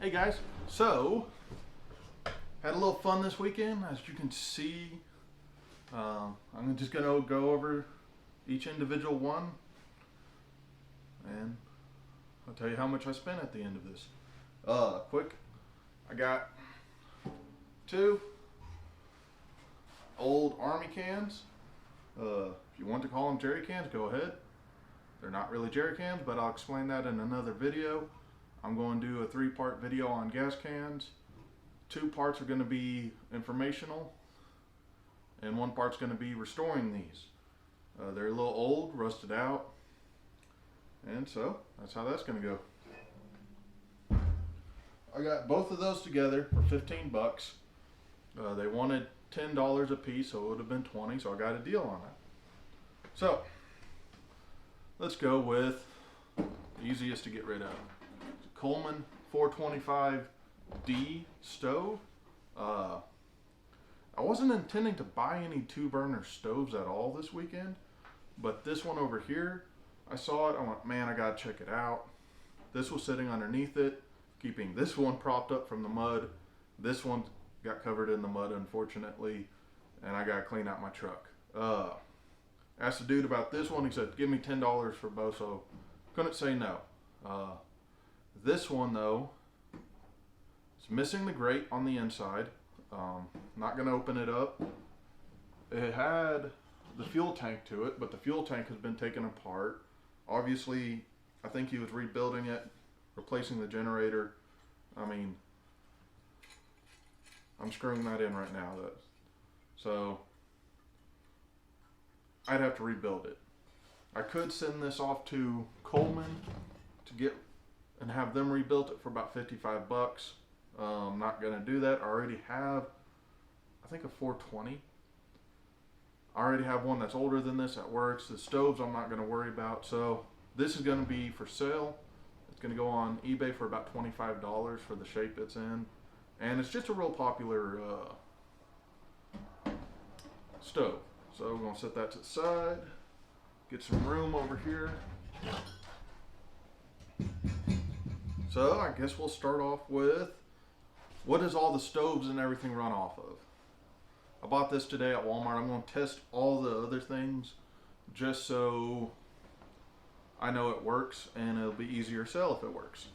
Hey guys, so had a little fun this weekend. As you can see, I'm just gonna go over each individual one, and I'll tell you how much I spent at the end of this. Quick, I got two old Army cans. If you want to call them jerry cans, go ahead. They're not really jerry cans, but I'll explain that in another video. I'm going to do a 3-part video on gas cans. 2 parts are going to be informational, and 1 part's going to be restoring these. They're a little old, rusted out, and so that's how that's going to go. I got both of those together for 15 bucks. They wanted $10 a piece, so it would have been 20, so I got a deal on it. So let's go with the easiest to get rid of. Coleman 425D stove. I wasn't intending to buy any 2-burner stoves at all this weekend, but this one over here, I saw it, I went, man, I gotta check it out. This was sitting underneath it, keeping this one propped up from the mud. This one got covered in the mud, unfortunately, and I gotta clean out my truck. Asked the dude about this one, he said, give me $10 for both, so couldn't say no. This one though, it's missing the grate on the inside. Not gonna open it up. It had the fuel tank to it, but the fuel tank has been taken apart. Obviously, I think he was rebuilding it, replacing the generator. I mean, I'm screwing that in right now. So I'd have to rebuild it. I could send this off to Coleman to get and have them rebuilt it for about 55 bucks. I'm not gonna do that. I already have, I think, a 420. I already have one that's older than this that works. The stoves I'm not gonna worry about. So this is gonna be for sale. It's gonna go on eBay for about $25 for the shape it's in. And it's just a real popular stove. So we're gonna set that to the side. Get some room over here. So I guess we'll start off with, what does all the stoves and everything run off of? I bought this today at Walmart. I'm going to test all the other things just so I know it works, and it'll be easier to sell if it works.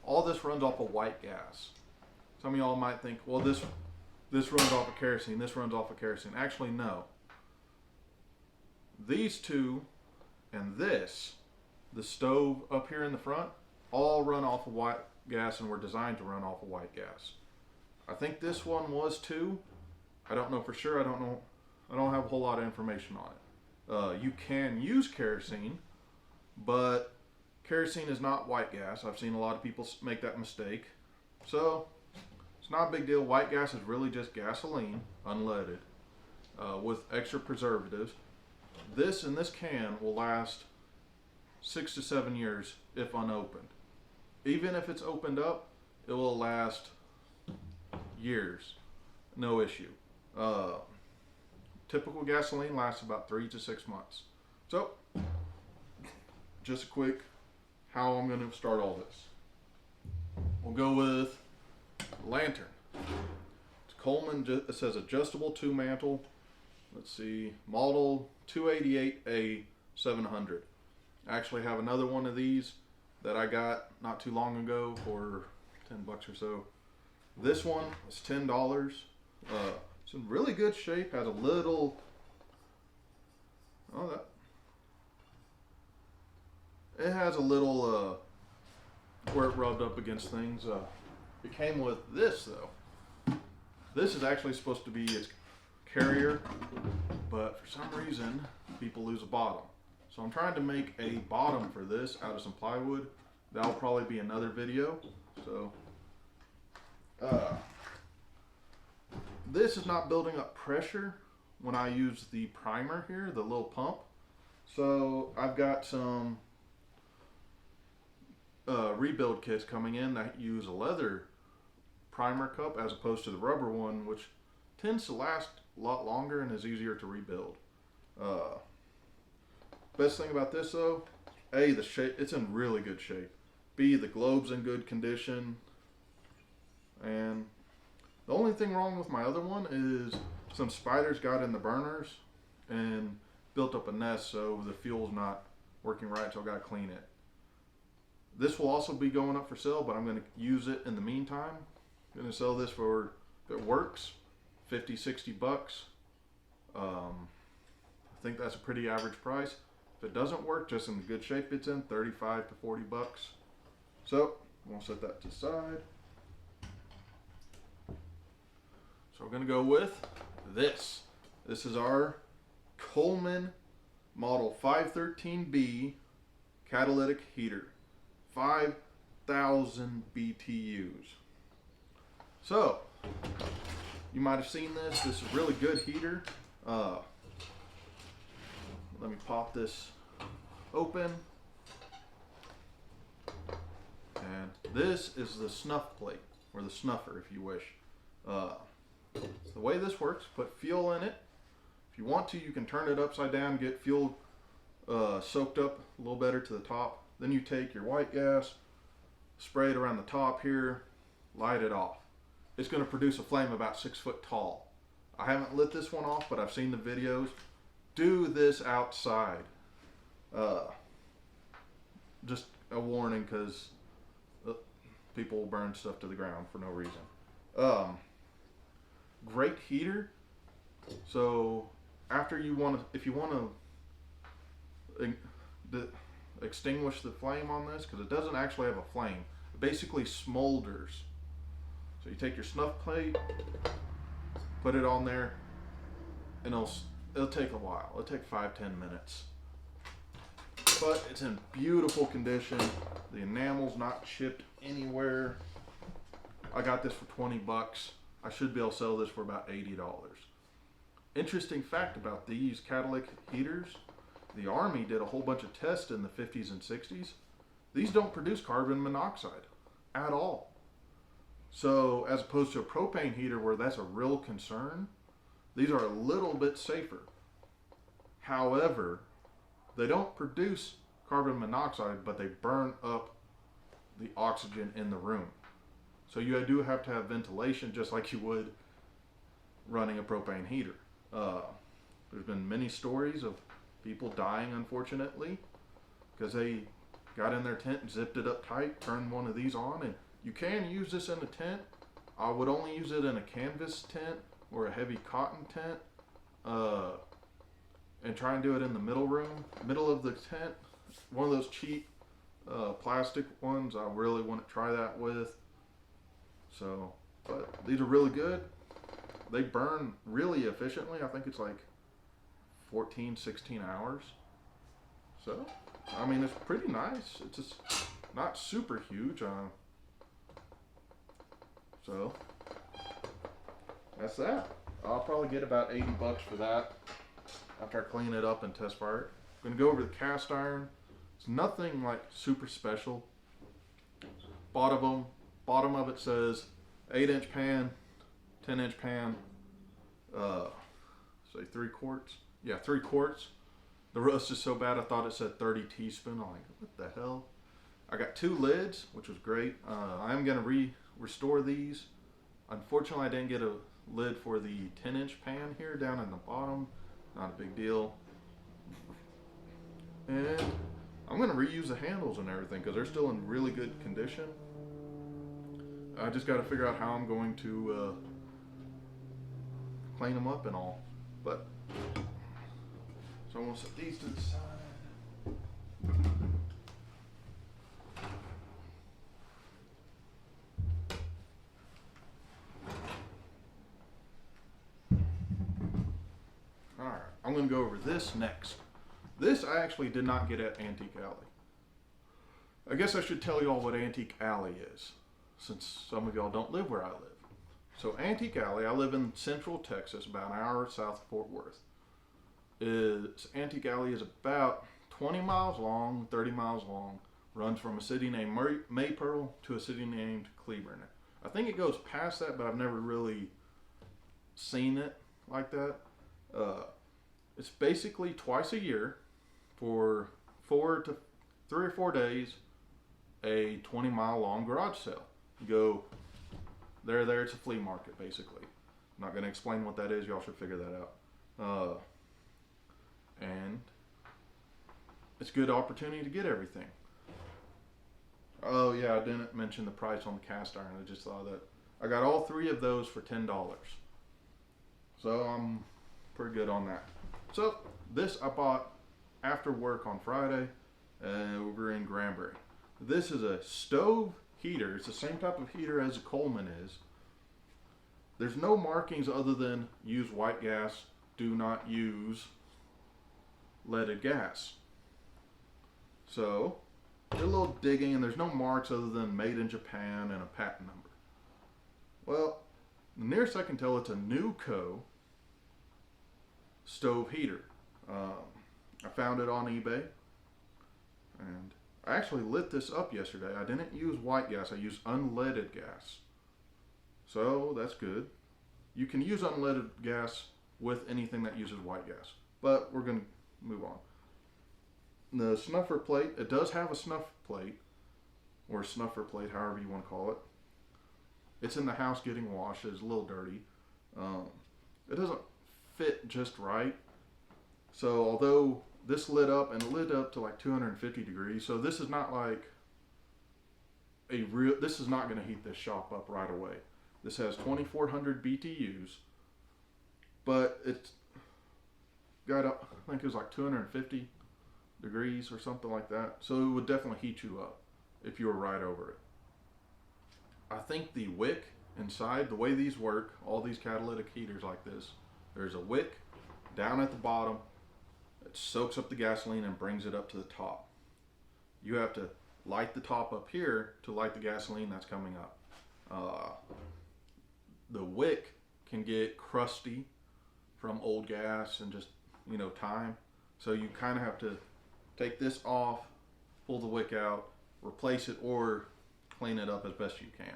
All this runs off of white gas. Some of y'all might think, well, this runs off of kerosene, this runs off of kerosene. Actually, no. These two and this, the stove up here in the front, all run off of white gas and were designed to run off of white gas. I think this one was too. I don't know for sure. I don't have a whole lot of information on it. You can use kerosene, but kerosene is not white gas. I've seen a lot of people make that mistake. So it's not a big deal. White gas is really just gasoline, unleaded, with extra preservatives. This in this can will last 6 to 7 years if unopened. Even if it's opened up, it will last years, no issue. Typical gasoline lasts about 3 to 6 months. So, just a quick how I'm going to start all this. We'll go with lantern. It's Coleman, it says adjustable 2 mantle. Let's see, model 288A700. I actually have another one of these that I got not too long ago for 10 bucks or so. This one is $10. It's in really good shape. Has a little, it has a little where it rubbed up against things. It came with this though. This is actually supposed to be its carrier, but for some reason people lose a bottom. So I'm trying to make a bottom for this out of some plywood. That'll probably be another video. So this is not building up pressure when I use the primer here, the little pump. So I've got some rebuild kits coming in that use a leather primer cup as opposed to the rubber one, which tends to last a lot longer and is easier to rebuild. Best thing about this though, A, the shape, it's in really good shape. B, the globe's in good condition. And the only thing wrong with my other one is some spiders got in the burners and built up a nest, so the fuel's not working right, so I gotta clean it. This will also be going up for sale, but I'm gonna use it in the meantime. I'm gonna sell this for, if it works, 50, 60 bucks. I think that's a pretty average price. If it doesn't work, just in the good shape it's in, 35 to 40 bucks. So, I'm gonna set that to the side. So we're gonna go with this. This is our Coleman Model 513B catalytic heater. 5,000 BTUs. So, you might have seen this. This is a really good heater. Let me pop this open. And this is the snuff plate, or the snuffer if you wish. The way this works, put fuel in it. If you want to, you can turn it upside down, get fuel soaked up a little better to the top. Then you take your white gas, spray it around the top here, light it off. It's going to produce a flame about 6 foot tall. I haven't lit this one off, but I've seen the videos. Do this outside. Just a warning, because people will burn stuff to the ground for no reason. Great heater. So after you want to, if you want to extinguish the flame on this, because it doesn't actually have a flame, it basically smolders. So you take your snuff plate, put it on there, and it'll take a while. It'll take 5-10 minutes. But it's in beautiful condition. The enamel's not chipped anywhere. I got this for 20 bucks. I should be able to sell this for about $80. Interesting fact about these catalytic heaters, the Army did a whole bunch of tests in the 50s and 60s. These don't produce carbon monoxide at all. So as opposed to a propane heater where that's a real concern, these are a little bit safer. However, they don't produce carbon monoxide, but they burn up the oxygen in the room. So you do have to have ventilation, just like you would running a propane heater. There's been many stories of people dying, unfortunately, because they got in their tent and zipped it up tight, turned one of these on, and you can use this in a tent. I would only use it in a canvas tent or a heavy cotton tent, and try and do it in the middle of the tent. One of those cheap plastic ones, I really want to try that with. So, but these are really good. They burn really efficiently. I think it's like 14, 16 hours. So, I mean, it's pretty nice. It's just not super huge. So, that's that. I'll probably get about 80 bucks for that after I clean it up and test fire it. I'm going to go over the cast iron. It's nothing like super special. Bottom of it says 8-inch pan, 10-inch pan, say 3 quarts. Yeah, 3 quarts. The rust is so bad I thought it said 30 teaspoon. I'm like, what the hell? I got 2 lids, which was great. I am going to restore these. Unfortunately, I didn't get a lid for the 10-inch pan here down in the bottom. Not a big deal. And I'm going to reuse the handles and everything because they're still in really good condition. I just got to figure out how I'm going to clean them up and all. But so I'm going to set these to the side. Alright, I'm going to go over this next. This I actually did not get at Antique Alley. I guess I should tell you all what Antique Alley is, since some of y'all don't live where I live. So Antique Alley, I live in Central Texas, about an hour south of Fort Worth. Antique Alley is about 20 miles long, 30 miles long. Runs from a city named Maypearl to a city named Cleburne. I think it goes past that, but I've never really seen it like that. It's basically twice a year for 3 or 4 days, a 20-mile long garage sale. You go They're there. It's a flea market, basically. I'm not going to explain what that is. Y'all should figure that out. And it's a good opportunity to get everything. Oh yeah, I didn't mention the price on the cast iron. I just saw that. I got all three of those for $10. So I'm pretty good on that. So this I bought after work on Friday over in Granbury. This is a stove heater. It's the same type of heater as a Coleman is. There's no markings other than use white gas, do not use leaded gas. So, did a little digging and there's no marks other than made in Japan and a patent number. Well, the nearest I can tell it's a Nuco stove heater. I found it on eBay and I actually lit this up yesterday. I didn't use white gas, I used unleaded gas. So that's good. You can use unleaded gas with anything that uses white gas, but we're going to move on. The snuffer plate, it does have a snuff plate, or snuffer plate, however you want to call it. It's in the house getting washed. It's a little dirty. It doesn't fit just right. So although this lit up and it lit up to like 250 degrees, so this is not like this is not going to heat this shop up right away. This has 2400 BTUs, but it's got up, I think it was like 250 degrees or something like that. So it would definitely heat you up if you were right over it. I think the wick inside, the way these work, all these catalytic heaters like this, there's a wick down at the bottom that soaks up the gasoline and brings it up to the top. You have to light the top up here to light the gasoline that's coming up. The wick can get crusty from old gas and just, time. So you kind of have to take this off, pull the wick out, replace it, or clean it up as best you can.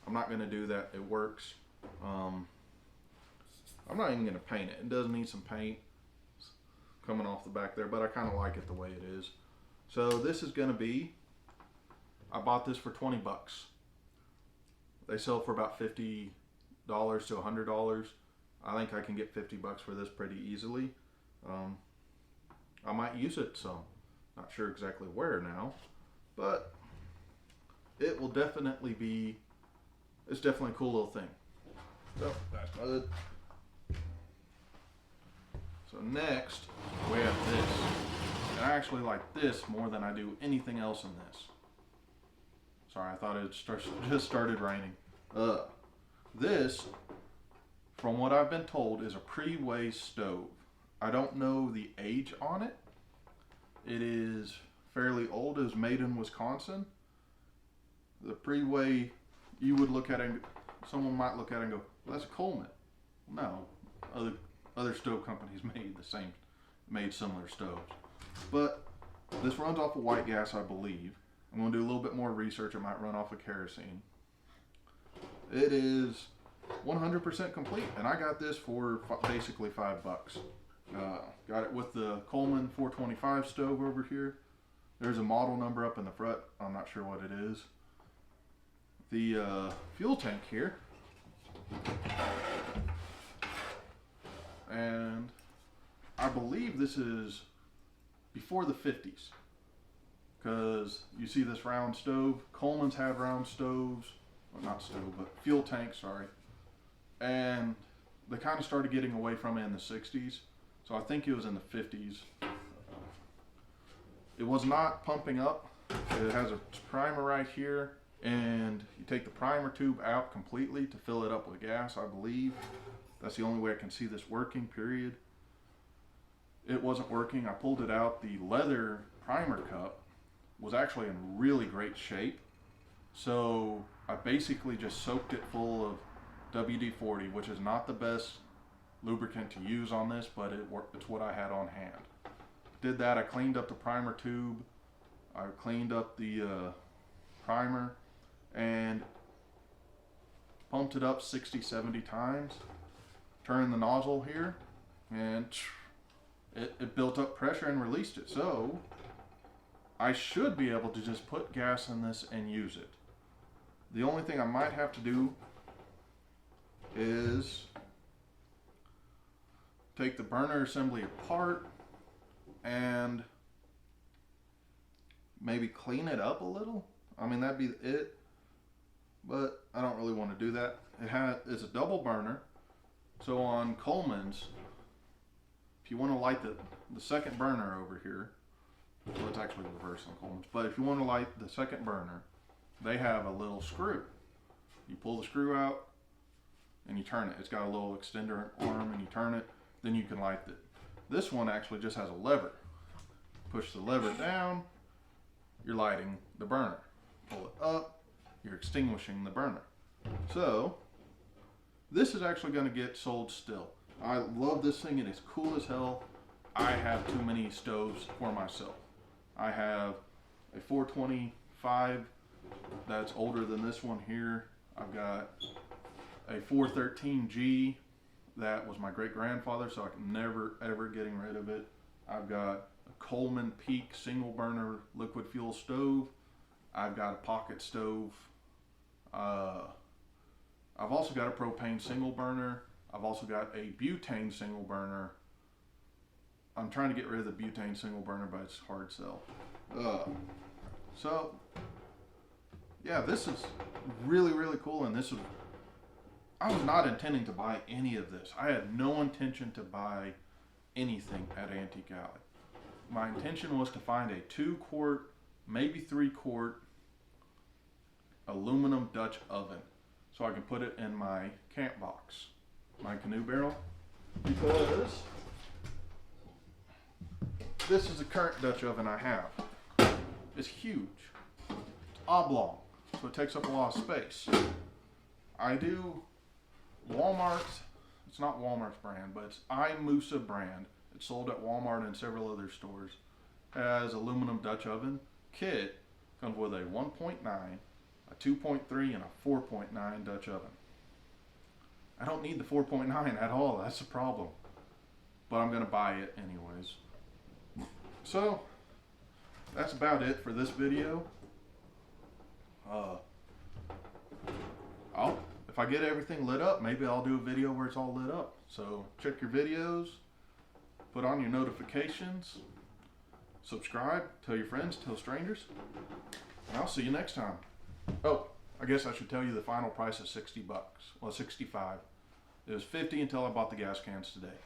I'm not going to do that. It works. I'm not even going to paint it. It does need some paint coming off the back there, but I kind of like it the way it is. So this is going to be, I bought this for 20 bucks. They sell for about $50 to $100. I think I can get 50 bucks for this pretty easily. I might use it some. Not sure exactly where now, but it will definitely be, it's definitely a cool little thing. So that's good. So next we have this. And I actually like this more than I do anything else in this. Sorry, I thought it just started raining. This, from what I've been told, is a pre-way stove. I don't know the age on it. It is fairly old. It was made in Wisconsin. The pre-way, you would look at it, and someone might look at it and go, well, that's a Coleman. No, other stove companies made similar stoves. But this runs off of white gas, I believe. I'm going to do a little bit more research. It might run off of kerosene. It is 100% complete, and I got this for basically $5. Got it with the Coleman 425 stove over here. There's a model number up in the front. I'm not sure what it is. The fuel tank here, and I believe this is before the 50s, because you see this round stove. Coleman's had round stoves, well, not stove, but fuel tank, sorry, and they kind of started getting away from it in the 60s, so I think it was in the 50s. It was not pumping up. It has a primer right here, and you take the primer tube out completely to fill it up with gas, I believe. That's the only way I can see this working, period. It wasn't working. I pulled it out. The leather primer cup was actually in really great shape. So I basically just soaked it full of WD-40, which is not the best lubricant to use on this, but it's what I had on hand. Did that. I cleaned up the primer tube. I cleaned up the primer and pumped it up 60-70 times. Turned the nozzle here, and it built up pressure and released it. So I should be able to just put gas in this and use it. The only thing I might have to do is take the burner assembly apart and maybe clean it up a little. I mean, that'd be it, but I don't really want to do that. It's a double burner, so on Coleman's, if you want to light the second burner over here, well, it's actually reverse on Coleman's, but if you want to light the second burner, they have a little screw. You pull the screw out and you turn it. It's got a little extender arm and you turn it, then you can light it. This one actually just has a lever. Push the lever down, you're lighting the burner. Pull it up, you're extinguishing the burner. So, this is actually going to get sold still. I love this thing. It is cool as hell. I have too many stoves for myself. I have a 425 that's older than this one here. I've got a 413G that was my great grandfather, so I can never ever getting rid of it. I've got a Coleman Peak single burner liquid fuel stove. I've got a pocket stove. I've also got a propane single burner. I've also got a butane single burner. I'm trying to get rid of the butane single burner, but it's hard sell. So, yeah, this is really, really cool. And I was not intending to buy any of this. I had no intention to buy anything at Antique Alley. My intention was to find a 2-quart, maybe 3-quart aluminum Dutch oven so I can put it in my camp box, my canoe barrel, because this is the current Dutch oven I have. It's huge. It's oblong, so it takes up a lot of space. I do Walmart's, it's not Walmart's brand, but it's iMusa brand. It's sold at Walmart and several other stores. Has aluminum Dutch oven. Kit comes with a 1.9, a 2.3, and a 4.9 Dutch oven. I don't need the 4.9 at all, that's the problem. But I'm going to buy it anyways. So, that's about it for this video. If I get everything lit up, maybe I'll do a video where it's all lit up. So check your videos, put on your notifications, subscribe, tell your friends, tell strangers, and I'll see you next time. Oh, I guess I should tell you the final price is $60. Well, 65. It was 50 until I bought the gas cans today.